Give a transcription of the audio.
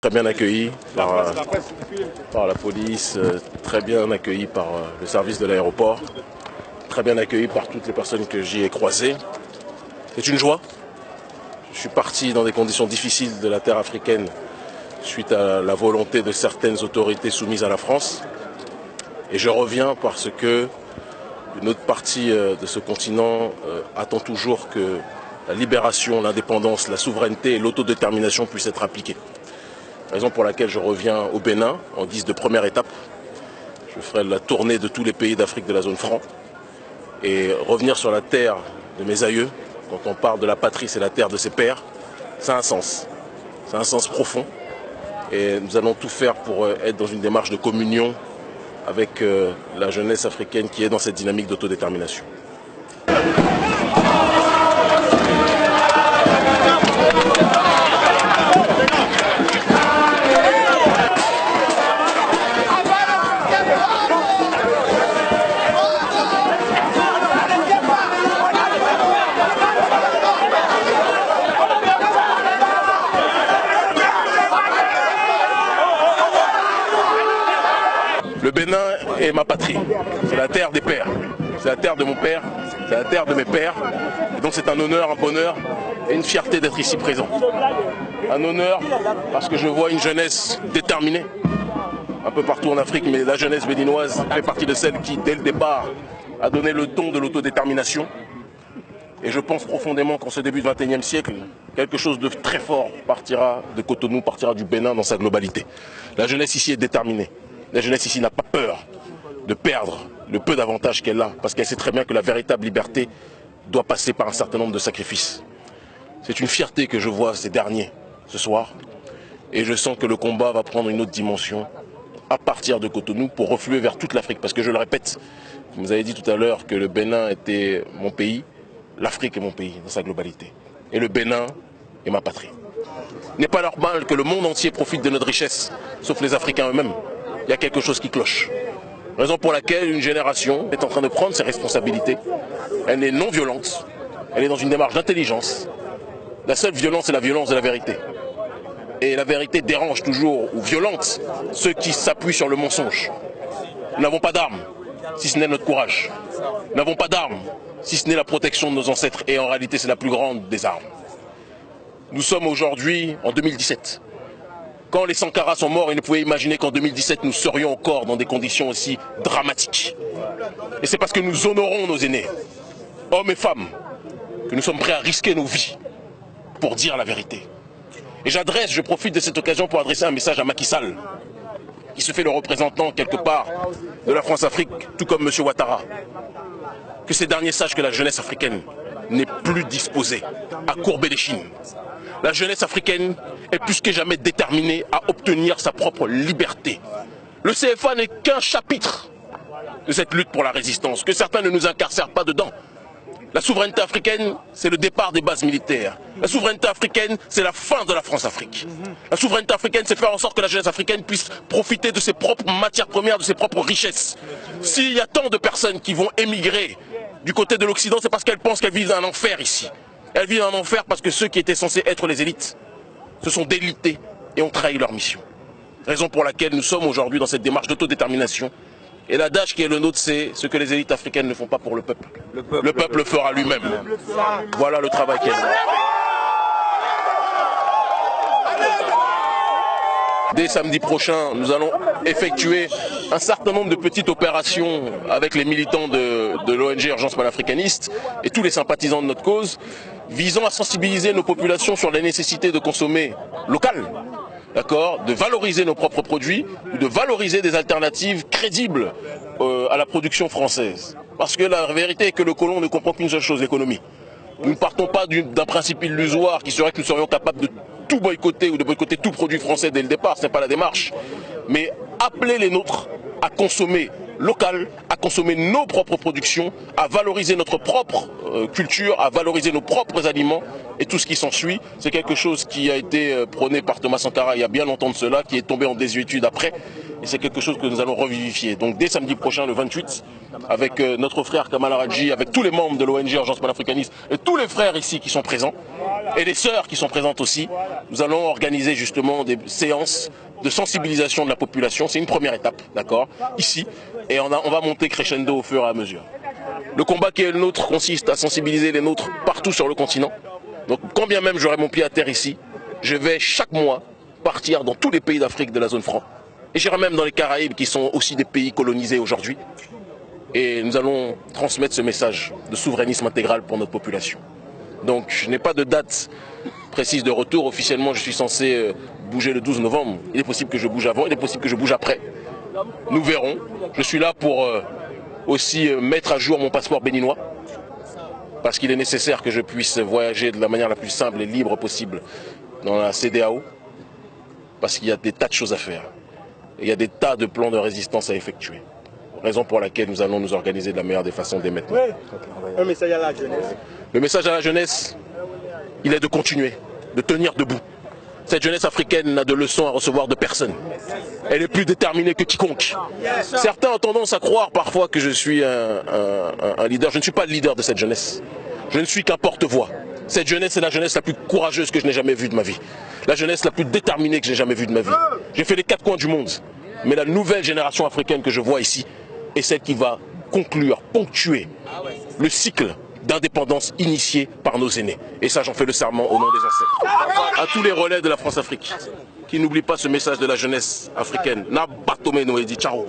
Très bien accueilli par la police, très bien accueilli par le service de l'aéroport, très bien accueilli par toutes les personnes que j'y ai croisées. C'est une joie. Je suis parti dans des conditions difficiles de la terre africaine suite à la volonté de certaines autorités soumises à la France. Et je reviens parce que une autre partie de ce continent attend toujours que la libération, l'indépendance, la souveraineté et l'autodétermination puissent être appliquées. Raison pour laquelle je reviens au Bénin en guise de première étape. Je ferai la tournée de tous les pays d'Afrique de la zone franc. Et revenir sur la terre de mes aïeux, quand on parle de la patrie, c'est la terre de ses pères, ça a un sens. Ça a un sens profond. Et nous allons tout faire pour être dans une démarche de communion avec la jeunesse africaine qui est dans cette dynamique d'autodétermination. Le Bénin est ma patrie, c'est la terre des pères, c'est la terre de mon père, c'est la terre de mes pères. Et donc c'est un honneur, un bonheur et une fierté d'être ici présent. Un honneur parce que je vois une jeunesse déterminée, un peu partout en Afrique, mais la jeunesse béninoise fait partie de celle qui, dès le départ, a donné le ton de l'autodétermination. Et je pense profondément qu'en ce début du XXIe siècle, quelque chose de très fort partira de Cotonou, partira du Bénin dans sa globalité. La jeunesse ici est déterminée. La jeunesse ici n'a pas peur de perdre le peu d'avantages qu'elle a, parce qu'elle sait très bien que la véritable liberté doit passer par un certain nombre de sacrifices. C'est une fierté que je vois ces derniers ce soir, et je sens que le combat va prendre une autre dimension à partir de Cotonou pour refluer vers toute l'Afrique, parce que je le répète, vous avez dit tout à l'heure que le Bénin était mon pays, l'Afrique est mon pays dans sa globalité, et le Bénin est ma patrie. Il n'est pas normal que le monde entier profite de notre richesse, sauf les Africains eux-mêmes. Il y a quelque chose qui cloche. Raison pour laquelle une génération est en train de prendre ses responsabilités. Elle est non violente, elle est dans une démarche d'intelligence. La seule violence, c'est la violence de la vérité. Et la vérité dérange toujours, ou violente, ceux qui s'appuient sur le mensonge. Nous n'avons pas d'armes, si ce n'est notre courage. Nous n'avons pas d'armes, si ce n'est la protection de nos ancêtres. Et en réalité, c'est la plus grande des armes. Nous sommes aujourd'hui en 2017. Quand les Sankara sont morts, ils ne pouvaient imaginer qu'en 2017, nous serions encore dans des conditions aussi dramatiques. Et c'est parce que nous honorons nos aînés, hommes et femmes, que nous sommes prêts à risquer nos vies pour dire la vérité. Et je profite de cette occasion pour adresser un message à Macky Sall, qui se fait le représentant quelque part de la France-Afrique, tout comme M. Ouattara. Que ces derniers sachent que la jeunesse africaine n'est plus disposée à courber les chines. La jeunesse africaine est plus que jamais déterminée à obtenir sa propre liberté. Le CFA n'est qu'un chapitre de cette lutte pour la résistance, que certains ne nous incarcèrent pas dedans. La souveraineté africaine, c'est le départ des bases militaires. La souveraineté africaine, c'est la fin de la France-Afrique. La souveraineté africaine, c'est faire en sorte que la jeunesse africaine puisse profiter de ses propres matières premières, de ses propres richesses. S'il y a tant de personnes qui vont émigrer du côté de l'Occident, c'est parce qu'elles pensent qu'elles vivent un enfer ici. Elles vivent un enfer parce que ceux qui étaient censés être les élites se sont délités et ont trahi leur mission. Raison pour laquelle nous sommes aujourd'hui dans cette démarche d'autodétermination. Et l'adage qui est le nôtre, c'est ce que les élites africaines ne font pas pour le peuple. Le peuple le fera lui-même. Voilà le travail qui est là. Dès samedi prochain, nous allons effectuer un certain nombre de petites opérations avec les militants de l'ONG Urgence panafricaniste et tous les sympathisants de notre cause, visant à sensibiliser nos populations sur la nécessité de consommer local, d'accord, de valoriser nos propres produits, de valoriser des alternatives crédibles à la production française. Parce que la vérité est que le colon ne comprend qu'une seule chose, l'économie. Nous ne partons pas d'un principe illusoire qui serait que nous serions capables de tout boycotter ou de boycotter tout produit français dès le départ, ce n'est pas la démarche. Mais appeler les nôtres à consommer local, à consommer nos propres productions, à valoriser notre propre culture, à valoriser nos propres aliments et tout ce qui s'ensuit. C'est quelque chose qui a été prôné par Thomas Sankara il y a bien longtemps de cela, qui est tombé en désuétude après et c'est quelque chose que nous allons revivifier. Donc dès samedi prochain, le 28, avec notre frère Kamal Aradji, avec tous les membres de l'ONG Urgence Panafricaniste et tous les frères ici qui sont présents, et les sœurs qui sont présentes aussi, nous allons organiser justement des séances de sensibilisation de la population. C'est une première étape, d'accord, ici, et on va monter crescendo au fur et à mesure. Le combat qui est le nôtre consiste à sensibiliser les nôtres partout sur le continent. Donc quand bien même j'aurai mon pied à terre ici, je vais chaque mois partir dans tous les pays d'Afrique de la zone franc. Et j'irai même dans les Caraïbes qui sont aussi des pays colonisés aujourd'hui. Et nous allons transmettre ce message de souverainisme intégral pour notre population. Donc je n'ai pas de date précise de retour. Officiellement, je suis censé bouger le 12 novembre. Il est possible que je bouge avant, il est possible que je bouge après. Nous verrons. Je suis là pour aussi mettre à jour mon passeport béninois. Parce qu'il est nécessaire que je puisse voyager de la manière la plus simple et libre possible dans la CEDEAO. Parce qu'il y a des tas de choses à faire. Et il y a des tas de plans de résistance à effectuer. Raison pour laquelle nous allons nous organiser de la meilleure des façons dès maintenant. Un message à la jeunesse. Le message à la jeunesse, il est de continuer, de tenir debout. Cette jeunesse africaine n'a de leçons à recevoir de personne. Elle est plus déterminée que quiconque. Certains ont tendance à croire parfois que je suis un leader. Je ne suis pas le leader de cette jeunesse. Je ne suis qu'un porte-voix. Cette jeunesse est la jeunesse la plus courageuse que je n'ai jamais vue de ma vie. La jeunesse la plus déterminée que j'ai jamais vue de ma vie. J'ai fait les 4 coins du monde. Mais la nouvelle génération africaine que je vois ici est celle qui va conclure, ponctuer le cycle d'indépendance initié par nos aînés. Et ça, j'en fais le serment au nom des ancêtres. À tous les relais de la France-Afrique, qui n'oublient pas ce message de la jeunesse africaine. Na batomeno et dit ciao.